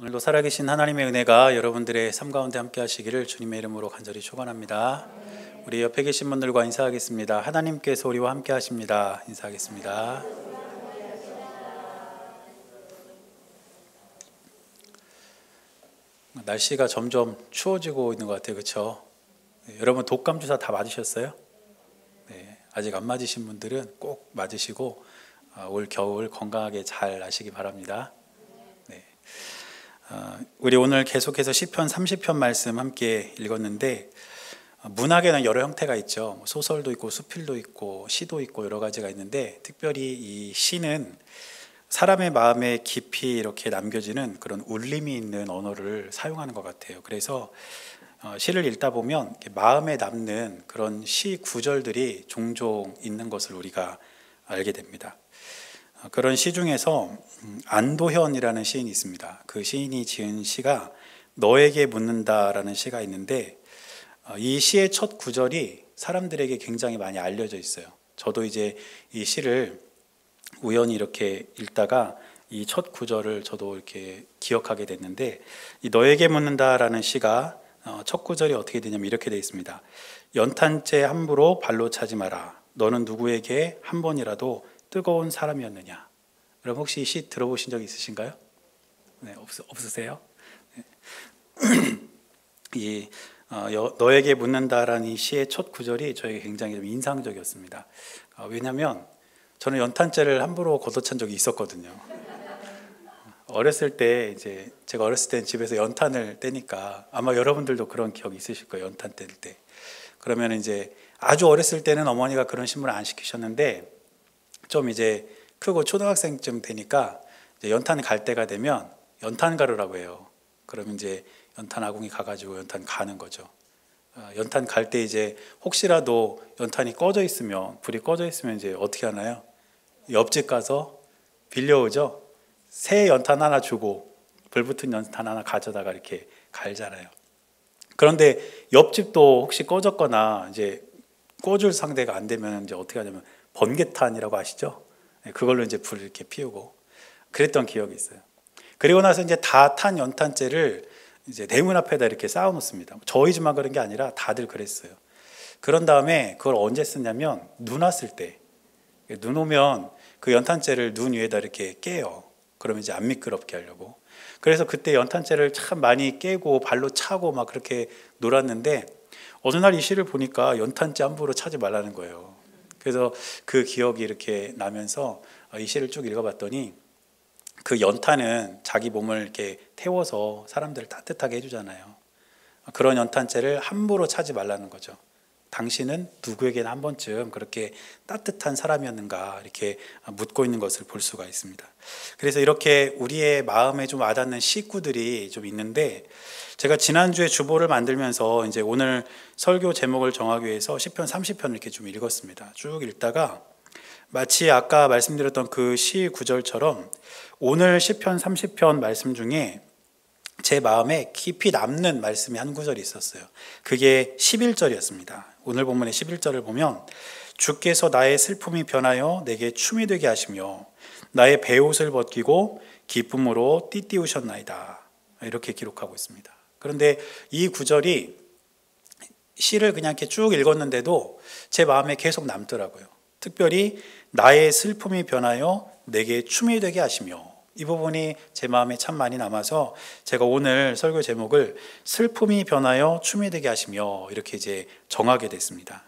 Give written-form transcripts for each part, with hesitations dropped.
오늘도 살아계신 하나님의 은혜가 여러분들의 삶 가운데 함께 하시기를 주님의 이름으로 간절히 축원합니다. 우리 옆에 계신 분들과 인사하겠습니다. 하나님께서 우리와 함께 하십니다. 인사하겠습니다. 날씨가 점점 추워지고 있는 것 같아요. 그렇죠? 여러분 독감 주사 다 맞으셨어요? 네, 아직 안 맞으신 분들은 꼭 맞으시고 올 겨울 건강하게 잘 나시기 바랍니다. 우리 오늘 계속해서 시편 30편 말씀 함께 읽었는데, 문학에는 여러 형태가 있죠. 소설도 있고 수필도 있고 시도 있고 여러 가지가 있는데, 특별히 이 시는 사람의 마음에 깊이 이렇게 남겨지는 그런 울림이 있는 언어를 사용하는 것 같아요. 그래서 시를 읽다 보면 마음에 남는 그런 시 구절들이 종종 있는 것을 우리가 알게 됩니다. 그런 시 중에서 안도현이라는 시인이 있습니다. 그 시인이 지은 시가 너에게 묻는다라는 시가 있는데, 이 시의 첫 구절이 사람들에게 굉장히 많이 알려져 있어요. 저도 이제 이 시를 우연히 이렇게 읽다가 이 첫 구절을 저도 이렇게 기억하게 됐는데, 이 너에게 묻는다라는 시가 첫 구절이 어떻게 되냐면 이렇게 되어 있습니다. 연탄재 함부로 발로 차지 마라. 너는 누구에게 한 번이라도 뜨거운 사람이었느냐. 여러분 혹시 이 시 들어보신 적 있으신가요? 네, 없으세요? 네. 너에게 묻는다라는 이 시의 첫 구절이 저에게 굉장히 좀 인상적이었습니다. 왜냐하면 저는 연탄재를 함부로 걷어찬 적이 있었거든요. 어렸을 때 이제 제가 어렸을 때 집에서 연탄을 떼니까 아마 여러분들도 그런 기억 있으실 거예요. 연탄 뗄 때. 그러면 이제 아주 어렸을 때는 어머니가 그런 신문을 안 시키셨는데, 좀 이제 크고 초등학생쯤 되니까 이제 연탄 갈 때가 되면 연탄 가루라고 해요. 그러면 이제 연탄 아궁이 가가지고 연탄 가는 거죠. 연탄 갈 때 이제 혹시라도 연탄이 꺼져 있으면, 불이 꺼져 있으면 이제 어떻게 하나요? 옆집 가서 빌려오죠. 새 연탄 하나 주고 불 붙은 연탄 하나 가져다가 이렇게 갈잖아요. 그런데 옆집도 혹시 꺼졌거나 이제 꺼줄 상대가 안 되면 이제 어떻게 하냐면 번개탄이라고 아시죠? 그걸로 이제 불을 이렇게 피우고 그랬던 기억이 있어요. 그리고 나서 이제 다 탄 연탄재를 이제 대문 앞에다 이렇게 쌓아 놓습니다. 저희 집만 그런 게 아니라 다들 그랬어요. 그런 다음에 그걸 언제 쓰냐면 눈 왔을 때, 눈 오면 그 연탄재를 눈 위에다 이렇게 깨요. 그러면 이제 안 미끄럽게 하려고. 그래서 그때 연탄재를 참 많이 깨고 발로 차고 막 그렇게 놀았는데, 어느 날 이 시를 보니까 연탄재 함부로 차지 말라는 거예요. 그래서 그 기억이 이렇게 나면서 이 시를 쭉 읽어봤더니, 그 연탄은 자기 몸을 이렇게 태워서 사람들을 따뜻하게 해주잖아요. 그런 연탄재를 함부로 차지 말라는 거죠. 당신은 누구에게나 한 번쯤 그렇게 따뜻한 사람이었는가 이렇게 묻고 있는 것을 볼 수가 있습니다. 그래서 이렇게 우리의 마음에 좀 와닿는 시구들이 좀 있는데, 제가 지난주에 주보를 만들면서 이제 오늘 설교 제목을 정하기 위해서 시편 30편을 이렇게 좀 읽었습니다. 쭉 읽다가 마치 아까 말씀드렸던 그 시 구절처럼 오늘 시편 30편 말씀 중에 제 마음에 깊이 남는 말씀이 한 구절이 있었어요. 그게 11절이었습니다. 오늘 본문의 11절을 보면, 주께서 나의 슬픔이 변하여 내게 춤이 되게 하시며 나의 베옷을 벗기고 기쁨으로 띠띠우셨나이다. 이렇게 기록하고 있습니다. 그런데 이 구절이 시를 그냥 이렇게 쭉 읽었는데도 제 마음에 계속 남더라고요. 특별히 나의 슬픔이 변하여 내게 춤이 되게 하시며, 이 부분이 제 마음에 참 많이 남아서 제가 오늘 설교 제목을 슬픔이 변하여 춤이 되게 하시며 이렇게 이제 정하게 됐습니다.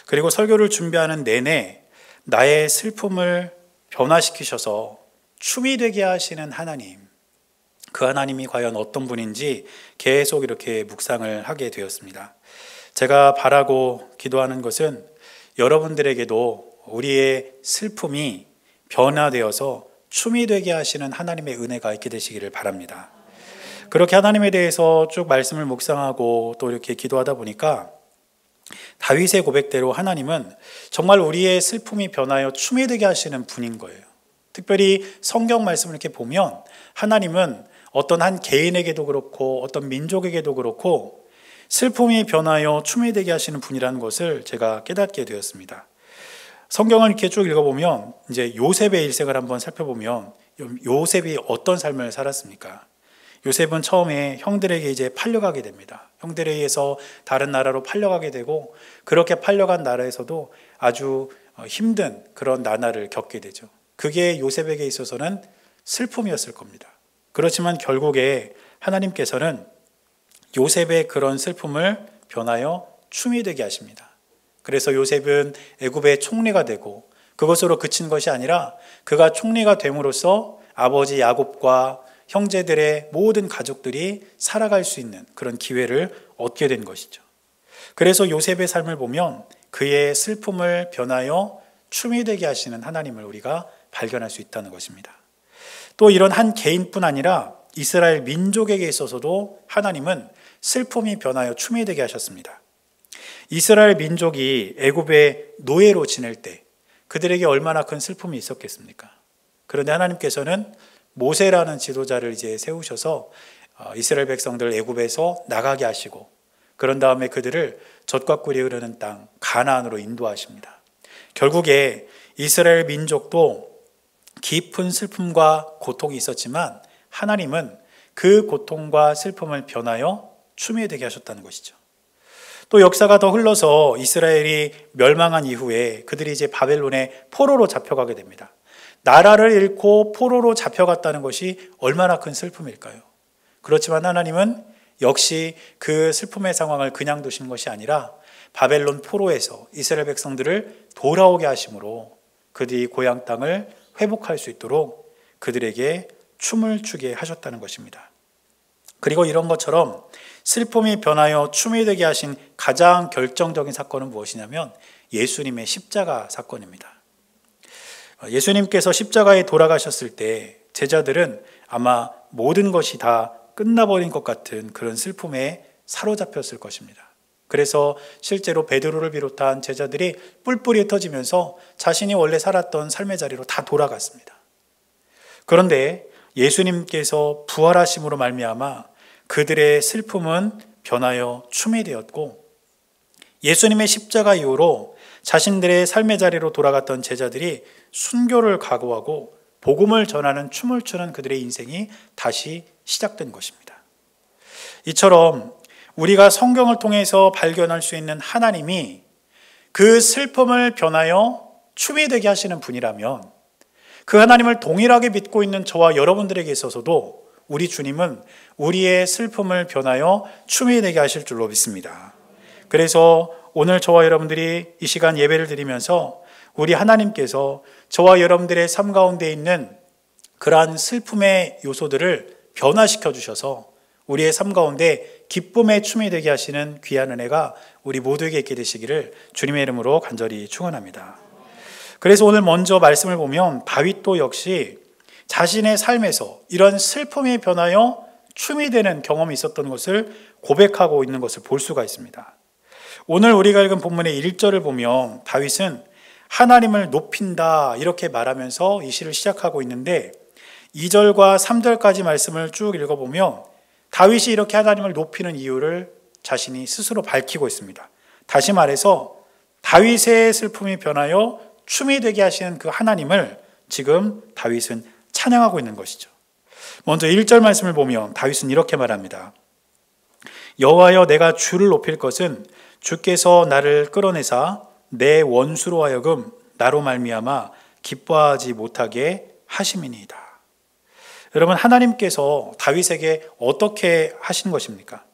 그리고 설교를 준비하는 내내 나의 슬픔을 변화시키셔서 춤이 되게 하시는 하나님, 그 하나님이 과연 어떤 분인지 계속 이렇게 묵상을 하게 되었습니다. 제가 바라고 기도하는 것은 여러분들에게도 우리의 슬픔이 변화되어서 춤이 되게 하시는 하나님의 은혜가 있게 되시기를 바랍니다. 그렇게 하나님에 대해서 쭉 말씀을 묵상하고 또 이렇게 기도하다 보니까 다윗의 고백대로 하나님은 정말 우리의 슬픔이 변하여 춤이 되게 하시는 분인 거예요. 특별히 성경 말씀을 이렇게 보면 하나님은 어떤 한 개인에게도 그렇고 어떤 민족에게도 그렇고 슬픔이 변하여 춤이 되게 하시는 분이라는 것을 제가 깨닫게 되었습니다. 성경을 이렇게 쭉 읽어보면 이제 요셉의 일생을 한번 살펴보면 요셉이 어떤 삶을 살았습니까? 요셉은 처음에 형들에게 이제 팔려가게 됩니다. 형들에 의해서 다른 나라로 팔려가게 되고, 그렇게 팔려간 나라에서도 아주 힘든 그런 나날을 겪게 되죠. 그게 요셉에게 있어서는 슬픔이었을 겁니다. 그렇지만 결국에 하나님께서는 요셉의 그런 슬픔을 변하여 춤이 되게 하십니다. 그래서 요셉은 애굽의 총리가 되고, 그것으로 그친 것이 아니라 그가 총리가 됨으로써 아버지 야곱과 형제들의 모든 가족들이 살아갈 수 있는 그런 기회를 얻게 된 것이죠. 그래서 요셉의 삶을 보면 그의 슬픔을 변하여 춤이 되게 하시는 하나님을 우리가 발견할 수 있다는 것입니다. 또 이런 한 개인뿐 아니라 이스라엘 민족에게 있어서도 하나님은 슬픔이 변하여 춤이 되게 하셨습니다. 이스라엘 민족이 애굽의 노예로 지낼 때 그들에게 얼마나 큰 슬픔이 있었겠습니까? 그런데 하나님께서는 모세라는 지도자를 이제 세우셔서 이스라엘 백성들 애굽에서 나가게 하시고, 그런 다음에 그들을 젖과 꿀이 흐르는 땅 가나안으로 인도하십니다. 결국에 이스라엘 민족도 깊은 슬픔과 고통이 있었지만 하나님은 그 고통과 슬픔을 변하여 춤이 되게 하셨다는 것이죠. 또 역사가 더 흘러서 이스라엘이 멸망한 이후에 그들이 이제 바벨론의 포로로 잡혀가게 됩니다. 나라를 잃고 포로로 잡혀갔다는 것이 얼마나 큰 슬픔일까요? 그렇지만 하나님은 역시 그 슬픔의 상황을 그냥 두신 것이 아니라 바벨론 포로에서 이스라엘 백성들을 돌아오게 하심으로 그들이 고향 땅을 회복할 수 있도록 그들에게 춤을 추게 하셨다는 것입니다. 그리고 이런 것처럼 슬픔이 변하여 춤이 되게 하신 가장 결정적인 사건은 무엇이냐면 예수님의 십자가 사건입니다. 예수님께서 십자가에 돌아가셨을 때 제자들은 아마 모든 것이 다 끝나버린 것 같은 그런 슬픔에 사로잡혔을 것입니다. 그래서 실제로 베드로를 비롯한 제자들이 뿔뿔이 흩어지면서 자신이 원래 살았던 삶의 자리로 다 돌아갔습니다. 그런데 예수님께서 부활하심으로 말미암아 그들의 슬픔은 변하여 춤이 되었고, 예수님의 십자가 이후로 자신들의 삶의 자리로 돌아갔던 제자들이 순교를 각오하고 복음을 전하는 춤을 추는 그들의 인생이 다시 시작된 것입니다. 이처럼 우리가 성경을 통해서 발견할 수 있는 하나님이 그 슬픔을 변하여 춤이 되게 하시는 분이라면, 그 하나님을 동일하게 믿고 있는 저와 여러분들에게 있어서도 우리 주님은 우리의 슬픔을 변하여 춤이 되게 하실 줄로 믿습니다. 그래서 오늘 저와 여러분들이 이 시간 예배를 드리면서 우리 하나님께서 저와 여러분들의 삶 가운데 있는 그러한 슬픔의 요소들을 변화시켜 주셔서 우리의 삶 가운데 기쁨의 춤이 되게 하시는 귀한 은혜가 우리 모두에게 있게 되시기를 주님의 이름으로 간절히 축원합니다. 그래서 오늘 먼저 말씀을 보면 다윗도 역시 자신의 삶에서 이런 슬픔이 변하여 춤이 되는 경험이 있었던 것을 고백하고 있는 것을 볼 수가 있습니다. 오늘 우리가 읽은 본문의 1절을 보면 다윗은 하나님을 높인다 이렇게 말하면서 이 시를 시작하고 있는데, 2절과 3절까지 말씀을 쭉 읽어보면 다윗이 이렇게 하나님을 높이는 이유를 자신이 스스로 밝히고 있습니다. 다시 말해서 다윗의 슬픔이 변하여 춤이 되게 하시는 그 하나님을 지금 다윗은 찬양하고 있는 것이죠. 먼저 1절 말씀을 보면 다윗은 이렇게 말합니다. 여호와여, 내가 주를 높일 것은 주께서 나를 끌어내사 내 원수로 하여금 나로 말미암아 기뻐하지 못하게 하심이니이다. 여러분, 하나님께서 다윗에게 어떻게 하신 것입니까?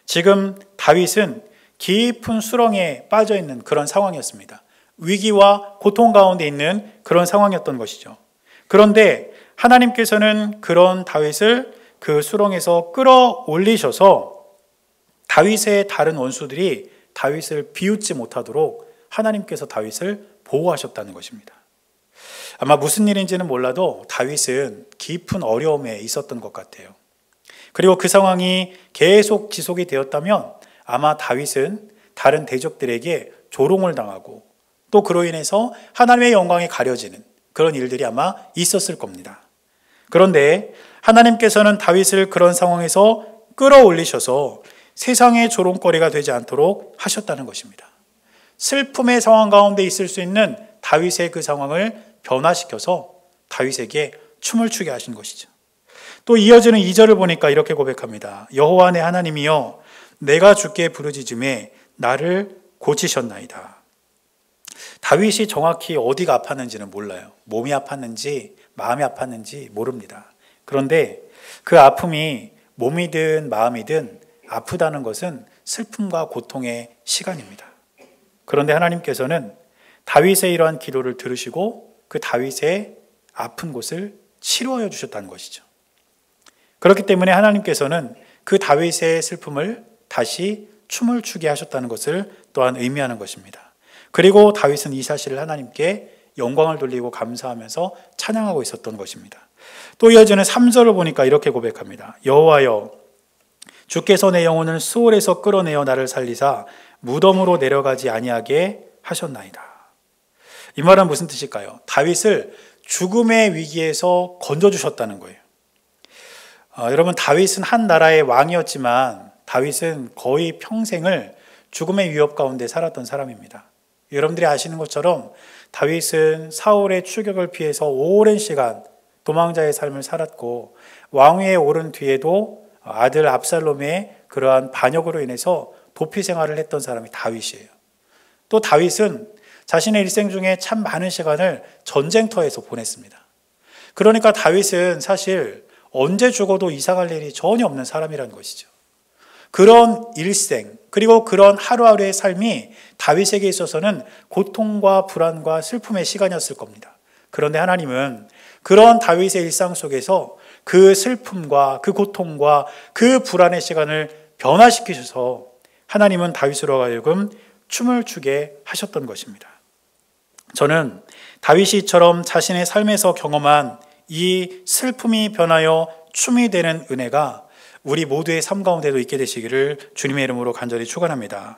지금 다윗은 깊은 수렁에 빠져 있는 그런 상황이었습니다. 위기와 고통 가운데 있는 그런 상황이었던 것이죠. 그런데 하나님께서는 그런 다윗을 그 수렁에서 끌어올리셔서 다윗의 다른 원수들이 다윗을 비웃지 못하도록 하나님께서 다윗을 보호하셨다는 것입니다. 아마 무슨 일인지는 몰라도 다윗은 깊은 어려움에 있었던 것 같아요. 그리고 그 상황이 계속 지속이 되었다면 아마 다윗은 다른 대적들에게 조롱을 당하고 또 그로 인해서 하나님의 영광이 가려지는 그런 일들이 아마 있었을 겁니다. 그런데 하나님께서는 다윗을 그런 상황에서 끌어올리셔서 세상의 조롱거리가 되지 않도록 하셨다는 것입니다. 슬픔의 상황 가운데 있을 수 있는 다윗의 그 상황을 변화시켜서 다윗에게 춤을 추게 하신 것이죠. 또 이어지는 2절을 보니까 이렇게 고백합니다. 여호와 내 하나님이여 내가 주께 부르짖음에 나를 고치셨나이다. 다윗이 정확히 어디가 아팠는지는 몰라요. 몸이 아팠는지 마음이 아팠는지 모릅니다. 그런데 그 아픔이 몸이든 마음이든 아프다는 것은 슬픔과 고통의 시간입니다. 그런데 하나님께서는 다윗의 이러한 기도를 들으시고 그 다윗의 아픈 곳을 치료하여 주셨다는 것이죠. 그렇기 때문에 하나님께서는 그 다윗의 슬픔을 다시 춤을 추게 하셨다는 것을 또한 의미하는 것입니다. 그리고 다윗은 이 사실을 하나님께 영광을 돌리고 감사하면서 찬양하고 있었던 것입니다. 또 이어지는 3절을 보니까 이렇게 고백합니다. 여호와여 주께서 내 영혼을 수월에서 끌어내어 나를 살리사 무덤으로 내려가지 아니하게 하셨나이다. 이 말은 무슨 뜻일까요? 다윗을 죽음의 위기에서 건져주셨다는 거예요. 여러분, 다윗은 한 나라의 왕이었지만 다윗은 거의 평생을 죽음의 위협 가운데 살았던 사람입니다. 여러분들이 아시는 것처럼 다윗은 사울의 추격을 피해서 오랜 시간 도망자의 삶을 살았고 왕위에 오른 뒤에도 아들 압살롬의 그러한 반역으로 인해서 도피 생활을 했던 사람이 다윗이에요. 또 다윗은 자신의 일생 중에 참 많은 시간을 전쟁터에서 보냈습니다. 그러니까 다윗은 사실 언제 죽어도 이상할 일이 전혀 없는 사람이라는 것이죠. 그런 일생 그리고 그런 하루하루의 삶이 다윗에게 있어서는 고통과 불안과 슬픔의 시간이었을 겁니다. 그런데 하나님은 그런 다윗의 일상 속에서 그 슬픔과 그 고통과 그 불안의 시간을 변화시키셔서 하나님은 다윗으로 하여금 춤을 추게 하셨던 것입니다. 저는 다윗이 이처럼 자신의 삶에서 경험한 이 슬픔이 변하여 춤이 되는 은혜가 우리 모두의 삶 가운데도 있게 되시기를 주님의 이름으로 간절히 축원합니다.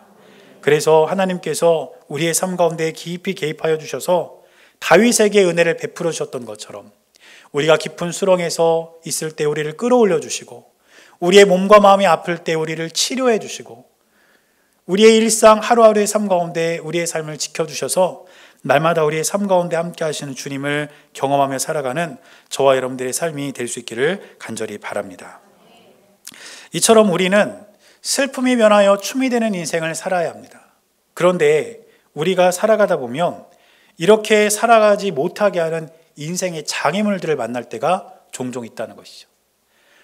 그래서 하나님께서 우리의 삶 가운데 깊이 개입하여 주셔서 다윗에게 은혜를 베풀어 주셨던 것처럼 우리가 깊은 수렁에서 있을 때 우리를 끌어올려 주시고 우리의 몸과 마음이 아플 때 우리를 치료해 주시고 우리의 일상 하루하루의 삶 가운데 우리의 삶을 지켜주셔서 날마다 우리의 삶 가운데 함께 하시는 주님을 경험하며 살아가는 저와 여러분들의 삶이 될 수 있기를 간절히 바랍니다. 이처럼 우리는 슬픔이 변하여 춤이 되는 인생을 살아야 합니다. 그런데 우리가 살아가다 보면 이렇게 살아가지 못하게 하는 인생의 장애물들을 만날 때가 종종 있다는 것이죠.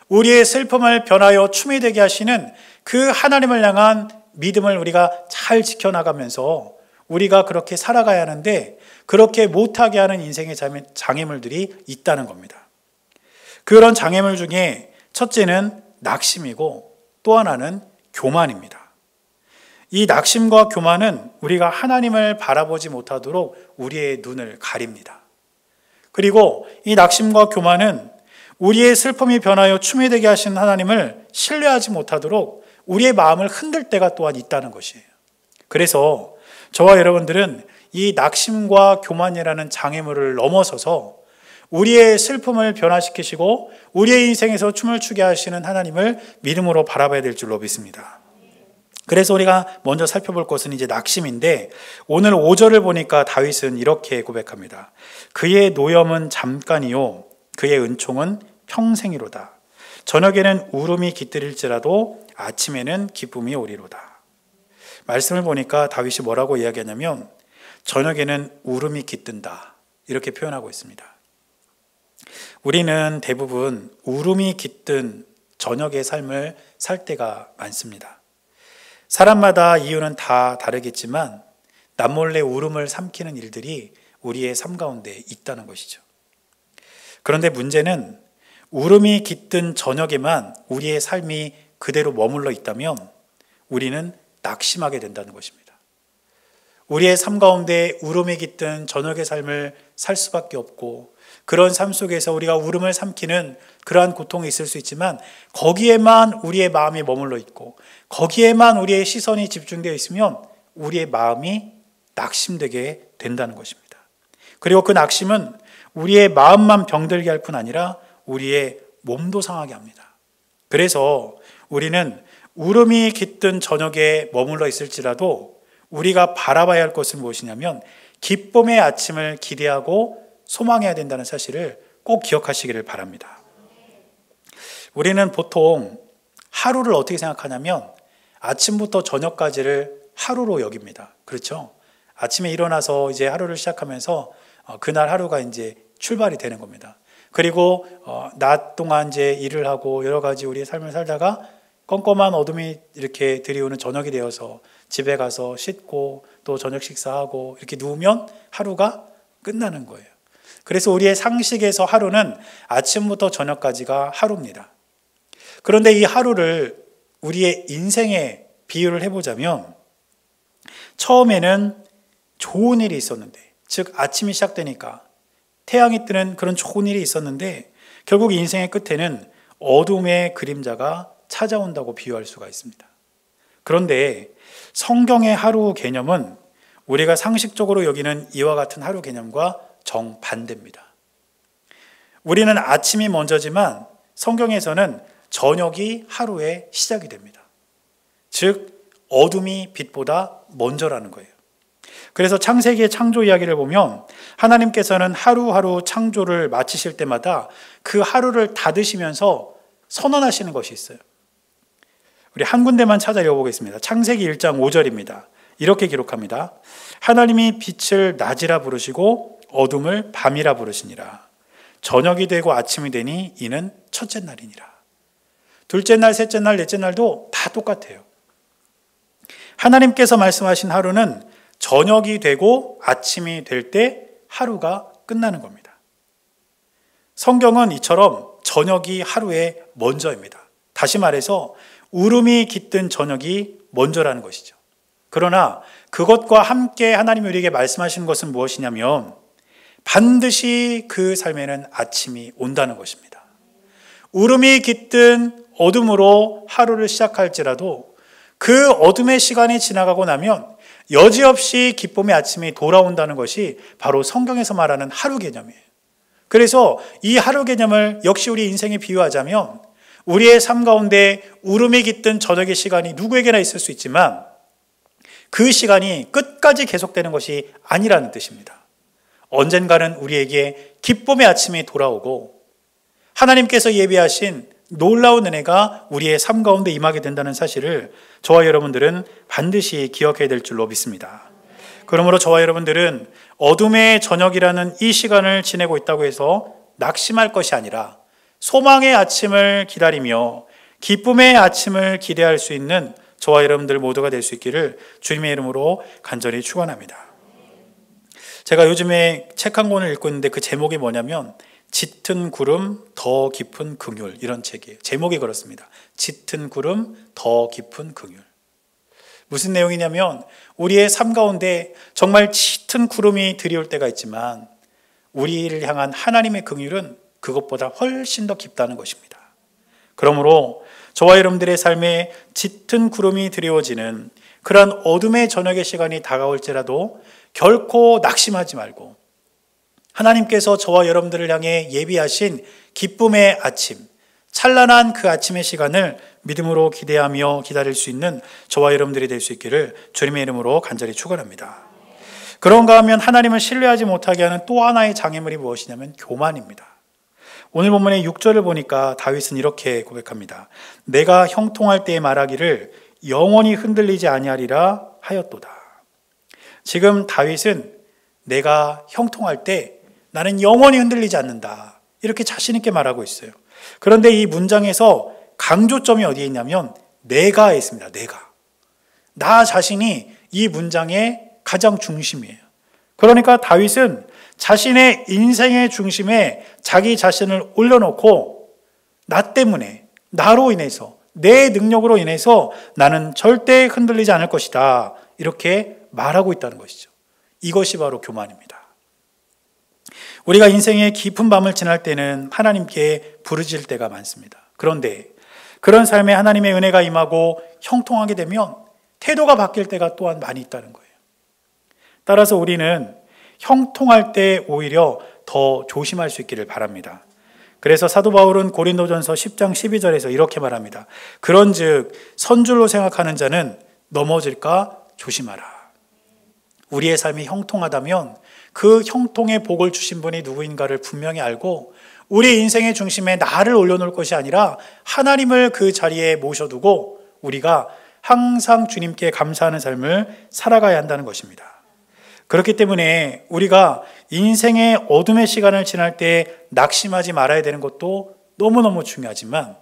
우리의 슬픔을 변하여 춤이 되게 하시는 그 하나님을 향한 믿음을 우리가 잘 지켜나가면서 우리가 그렇게 살아가야 하는데 그렇게 못하게 하는 인생의 장애물들이 있다는 겁니다. 그런 장애물 중에 첫째는 낙심이고 또 하나는 교만입니다. 이 낙심과 교만은 우리가 하나님을 바라보지 못하도록 우리의 눈을 가립니다. 그리고 이 낙심과 교만은 우리의 슬픔이 변하여 춤이 되게 하신 하나님을 신뢰하지 못하도록 우리의 마음을 흔들 때가 또한 있다는 것이에요. 그래서 저와 여러분들은 이 낙심과 교만이라는 장애물을 넘어서서 우리의 슬픔을 변화시키시고 우리의 인생에서 춤을 추게 하시는 하나님을 믿음으로 바라봐야 될 줄로 믿습니다. 그래서 우리가 먼저 살펴볼 것은 이제 낙심인데 오늘 5절을 보니까 다윗은 이렇게 고백합니다. 그의 노염은 잠깐이요 그의 은총은 평생이로다. 저녁에는 울음이 깃들일지라도 아침에는 기쁨이 오리로다. 말씀을 보니까 다윗이 뭐라고 이야기하냐면 저녁에는 울음이 깃든다 이렇게 표현하고 있습니다. 우리는 대부분 울음이 깃든 저녁의 삶을 살 때가 많습니다. 사람마다 이유는 다 다르겠지만 남몰래 울음을 삼키는 일들이 우리의 삶 가운데 있다는 것이죠. 그런데 문제는 울음이 깃든 저녁에만 우리의 삶이 그대로 머물러 있다면 우리는 낙심하게 된다는 것입니다. 우리의 삶 가운데 울음이 깃든 저녁의 삶을 살 수밖에 없고 그런 삶 속에서 우리가 울음을 삼키는 그러한 고통이 있을 수 있지만 거기에만 우리의 마음이 머물러 있고 거기에만 우리의 시선이 집중되어 있으면 우리의 마음이 낙심되게 된다는 것입니다. 그리고 그 낙심은 우리의 마음만 병들게 할 뿐 아니라 우리의 몸도 상하게 합니다. 그래서 우리는 울음이 깃든 저녁에 머물러 있을지라도 우리가 바라봐야 할 것은 무엇이냐면 기쁨의 아침을 기대하고 소망해야 된다는 사실을 꼭 기억하시기를 바랍니다. 우리는 보통 하루를 어떻게 생각하냐면 아침부터 저녁까지를 하루로 여깁니다. 그렇죠? 아침에 일어나서 이제 하루를 시작하면서 그날 하루가 이제 출발이 되는 겁니다. 그리고 낮 동안 이제 일을 하고 여러 가지 우리의 삶을 살다가 껌껌한 어둠이 이렇게 들이오는 저녁이 되어서 집에 가서 씻고 또 저녁 식사하고 이렇게 누우면 하루가 끝나는 거예요. 그래서 우리의 상식에서 하루는 아침부터 저녁까지가 하루입니다. 그런데 이 하루를 우리의 인생에 비유를 해보자면 처음에는 좋은 일이 있었는데, 즉 아침이 시작되니까 태양이 뜨는 그런 좋은 일이 있었는데 결국 인생의 끝에는 어둠의 그림자가 찾아온다고 비유할 수가 있습니다. 그런데 성경의 하루 개념은 우리가 상식적으로 여기는 이와 같은 하루 개념과 정반대입니다. 우리는 아침이 먼저지만 성경에서는 저녁이 하루의 시작이 됩니다. 즉 어둠이 빛보다 먼저라는 거예요. 그래서 창세기의 창조 이야기를 보면 하나님께서는 하루하루 창조를 마치실 때마다 그 하루를 닫으시면서 선언하시는 것이 있어요. 우리 한 군데만 찾아 읽어보겠습니다. 창세기 1장 5절입니다. 이렇게 기록합니다. 하나님이 빛을 낮이라 부르시고 어둠을 밤이라 부르시니라. 저녁이 되고 아침이 되니 이는 첫째 날이니라. 둘째 날, 셋째 날, 넷째 날도 다 똑같아요. 하나님께서 말씀하신 하루는 저녁이 되고 아침이 될 때 하루가 끝나는 겁니다. 성경은 이처럼 저녁이 하루의 먼저입니다. 다시 말해서 울음이 깃든 저녁이 먼저라는 것이죠. 그러나 그것과 함께 하나님이 우리에게 말씀하시는 것은 무엇이냐면 반드시 그 삶에는 아침이 온다는 것입니다. 울음이 깃든 어둠으로 하루를 시작할지라도 그 어둠의 시간이 지나가고 나면 여지없이 기쁨의 아침이 돌아온다는 것이 바로 성경에서 말하는 하루 개념이에요. 그래서 이 하루 개념을 역시 우리 인생에 비유하자면 우리의 삶 가운데 울음이 깃든 저녁의 시간이 누구에게나 있을 수 있지만 그 시간이 끝까지 계속되는 것이 아니라는 뜻입니다. 언젠가는 우리에게 기쁨의 아침이 돌아오고 하나님께서 예비하신 놀라운 은혜가 우리의 삶 가운데 임하게 된다는 사실을 저와 여러분들은 반드시 기억해야 될 줄로 믿습니다. 그러므로 저와 여러분들은 어둠의 저녁이라는 이 시간을 지내고 있다고 해서 낙심할 것이 아니라 소망의 아침을 기다리며 기쁨의 아침을 기대할 수 있는 저와 여러분들 모두가 될 수 있기를 주님의 이름으로 간절히 축원합니다. 제가 요즘에 책 한 권을 읽고 있는데 그 제목이 뭐냐면 짙은 구름 더 깊은 긍휼, 이런 책이에요. 제목이 그렇습니다. 짙은 구름 더 깊은 긍휼. 무슨 내용이냐면 우리의 삶 가운데 정말 짙은 구름이 들이올 때가 있지만 우리를 향한 하나님의 긍휼은 그것보다 훨씬 더 깊다는 것입니다. 그러므로 저와 여러분들의 삶에 짙은 구름이 드리워지는 그러한 어둠의 저녁의 시간이 다가올지라도 결코 낙심하지 말고 하나님께서 저와 여러분들을 향해 예비하신 기쁨의 아침, 찬란한 그 아침의 시간을 믿음으로 기대하며 기다릴 수 있는 저와 여러분들이 될 수 있기를 주님의 이름으로 간절히 축원합니다. 그런가 하면 하나님을 신뢰하지 못하게 하는 또 하나의 장애물이 무엇이냐면 교만입니다. 오늘 본문의 6절을 보니까 다윗은 이렇게 고백합니다. 내가 형통할 때에 말하기를 영원히 흔들리지 아니하리라 하였도다. 지금 다윗은 내가 형통할 때 나는 영원히 흔들리지 않는다, 이렇게 자신 있게 말하고 있어요. 그런데 이 문장에서 강조점이 어디에 있냐면 내가에 있습니다. 나 자신이 이 문장의 가장 중심이에요. 그러니까 다윗은 자신의 인생의 중심에 자기 자신을 올려놓고 나 때문에, 나로 인해서, 내 능력으로 인해서 나는 절대 흔들리지 않을 것이다, 이렇게 말하고 있다는 것이죠. 이것이 바로 교만입니다. 우리가 인생의 깊은 밤을 지날 때는 하나님께 부르짖을 때가 많습니다. 그런데 그런 삶에 하나님의 은혜가 임하고 형통하게 되면 태도가 바뀔 때가 또한 많이 있다는 거예요. 따라서 우리는 형통할 때 오히려 더 조심할 수 있기를 바랍니다. 그래서 사도 바울은 고린도전서 10장 12절에서 이렇게 말합니다. 그런즉 선줄로 생각하는 자는 넘어질까 조심하라. 우리의 삶이 형통하다면 그 형통의 복을 주신 분이 누구인가를 분명히 알고 우리 인생의 중심에 나를 올려놓을 것이 아니라 하나님을 그 자리에 모셔두고 우리가 항상 주님께 감사하는 삶을 살아가야 한다는 것입니다. 그렇기 때문에 우리가 인생의 어둠의 시간을 지날 때 낙심하지 말아야 되는 것도 너무너무 중요하지만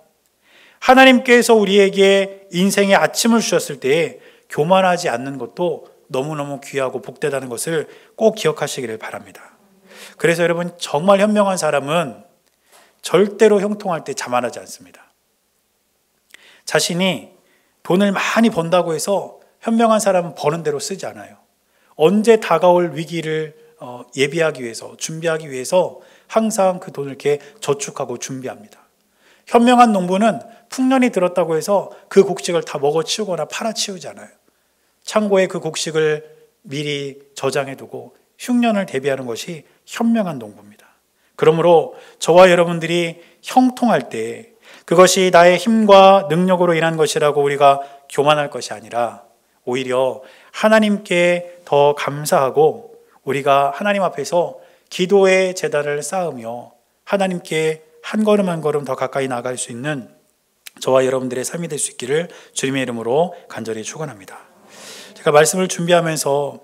하나님께서 우리에게 인생의 아침을 주셨을 때 교만하지 않는 것도 너무너무 귀하고 복되다는 것을 꼭 기억하시기를 바랍니다. 그래서 여러분, 정말 현명한 사람은 절대로 형통할 때 자만하지 않습니다. 자신이 돈을 많이 번다고 해서 현명한 사람은 버는 대로 쓰지 않아요. 언제 다가올 위기를 예비하기 위해서, 준비하기 위해서 항상 그 돈을 이렇게 저축하고 준비합니다. 현명한 농부는 풍년이 들었다고 해서 그 곡식을 다 먹어치우거나 팔아치우지 않아요. 창고에 그 곡식을 미리 저장해두고 흉년을 대비하는 것이 현명한 농부입니다. 그러므로 저와 여러분들이 형통할 때 그것이 나의 힘과 능력으로 인한 것이라고 우리가 교만할 것이 아니라 오히려 하나님께 더 감사하고 우리가 하나님 앞에서 기도의 제단을 쌓으며 하나님께 한 걸음 한 걸음 더 가까이 나아갈 수 있는 저와 여러분들의 삶이 될 수 있기를 주님의 이름으로 간절히 축원합니다. 제가 말씀을 준비하면서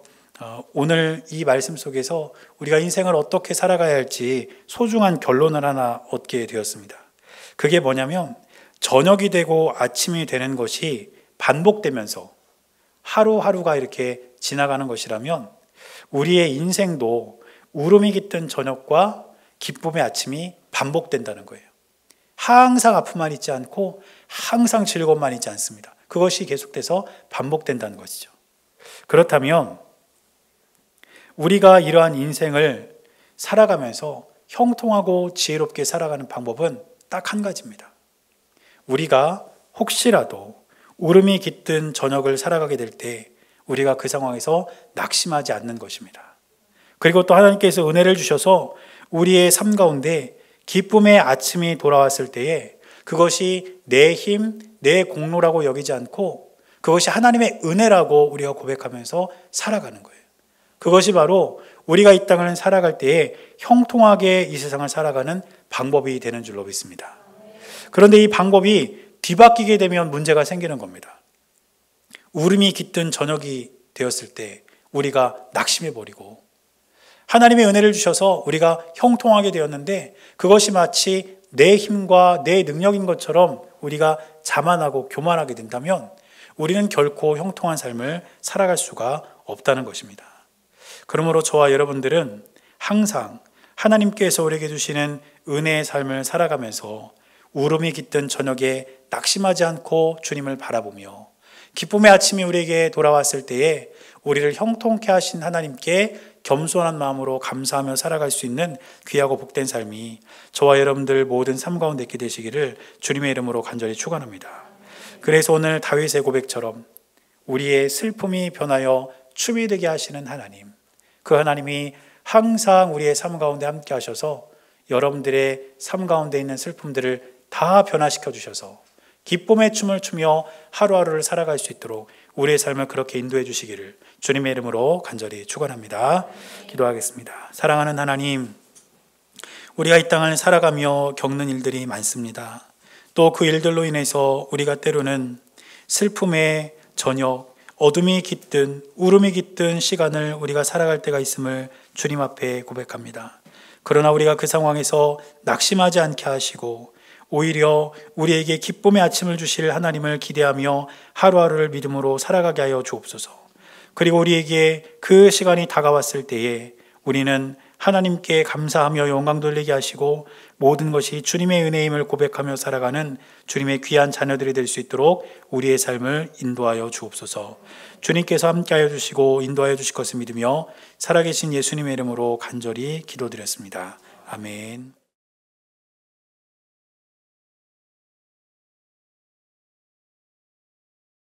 오늘 이 말씀 속에서 우리가 인생을 어떻게 살아가야 할지 소중한 결론을 하나 얻게 되었습니다. 그게 뭐냐면 저녁이 되고 아침이 되는 것이 반복되면서 하루하루가 이렇게 지나가는 것이라면 우리의 인생도 울음이 깃든 저녁과 기쁨의 아침이 반복된다는 거예요. 항상 아픔만 있지 않고 항상 즐거움만 있지 않습니다. 그것이 계속돼서 반복된다는 것이죠. 그렇다면 우리가 이러한 인생을 살아가면서 형통하고 지혜롭게 살아가는 방법은 딱 한 가지입니다. 우리가 혹시라도 울음이 깃든 저녁을 살아가게 될 때 우리가 그 상황에서 낙심하지 않는 것입니다. 그리고 또 하나님께서 은혜를 주셔서 우리의 삶 가운데 기쁨의 아침이 돌아왔을 때에 그것이 내 힘, 내 공로라고 여기지 않고 그것이 하나님의 은혜라고 우리가 고백하면서 살아가는 거예요. 그것이 바로 우리가 이 땅을 살아갈 때에 형통하게 이 세상을 살아가는 방법이 되는 줄로 믿습니다. 그런데 이 방법이 뒤바뀌게 되면 문제가 생기는 겁니다. 울음이 깃든 저녁이 되었을 때 우리가 낙심해버리고 하나님의 은혜를 주셔서 우리가 형통하게 되었는데 그것이 마치 내 힘과 내 능력인 것처럼 우리가 자만하고 교만하게 된다면 우리는 결코 형통한 삶을 살아갈 수가 없다는 것입니다. 그러므로 저와 여러분들은 항상 하나님께서 우리에게 주시는 은혜의 삶을 살아가면서 울음이 깃든 저녁에 낙심하지 않고 주님을 바라보며 기쁨의 아침이 우리에게 돌아왔을 때에 우리를 형통케 하신 하나님께 겸손한 마음으로 감사하며 살아갈 수 있는 귀하고 복된 삶이 저와 여러분들 모든 삶 가운데 있게 되시기를 주님의 이름으로 간절히 축원합니다. 그래서 오늘 다윗의 고백처럼 우리의 슬픔이 변하여 춤이 되게 하시는 하나님, 그 하나님이 항상 우리의 삶 가운데 함께 하셔서 여러분들의 삶 가운데 있는 슬픔들을 다 변화시켜 주셔서 기쁨의 춤을 추며 하루하루를 살아갈 수 있도록 우리의 삶을 그렇게 인도해 주시기를 주님의 이름으로 간절히 축원합니다. 기도하겠습니다. 사랑하는 하나님, 우리가 이 땅을 살아가며 겪는 일들이 많습니다. 또 그 일들로 인해서 우리가 때로는 슬픔의 저녁, 어둠이 깃든 울음이 깃든 시간을 우리가 살아갈 때가 있음을 주님 앞에 고백합니다. 그러나 우리가 그 상황에서 낙심하지 않게 하시고 오히려 우리에게 기쁨의 아침을 주실 하나님을 기대하며 하루하루를 믿음으로 살아가게 하여 주옵소서. 그리고 우리에게 그 시간이 다가왔을 때에 우리는 하나님께 감사하며 영광 돌리게 하시고 모든 것이 주님의 은혜임을 고백하며 살아가는 주님의 귀한 자녀들이 될 수 있도록 우리의 삶을 인도하여 주옵소서. 주님께서 함께하여 주시고 인도하여 주실 것을 믿으며 살아계신 예수님의 이름으로 간절히 기도드렸습니다. 아멘.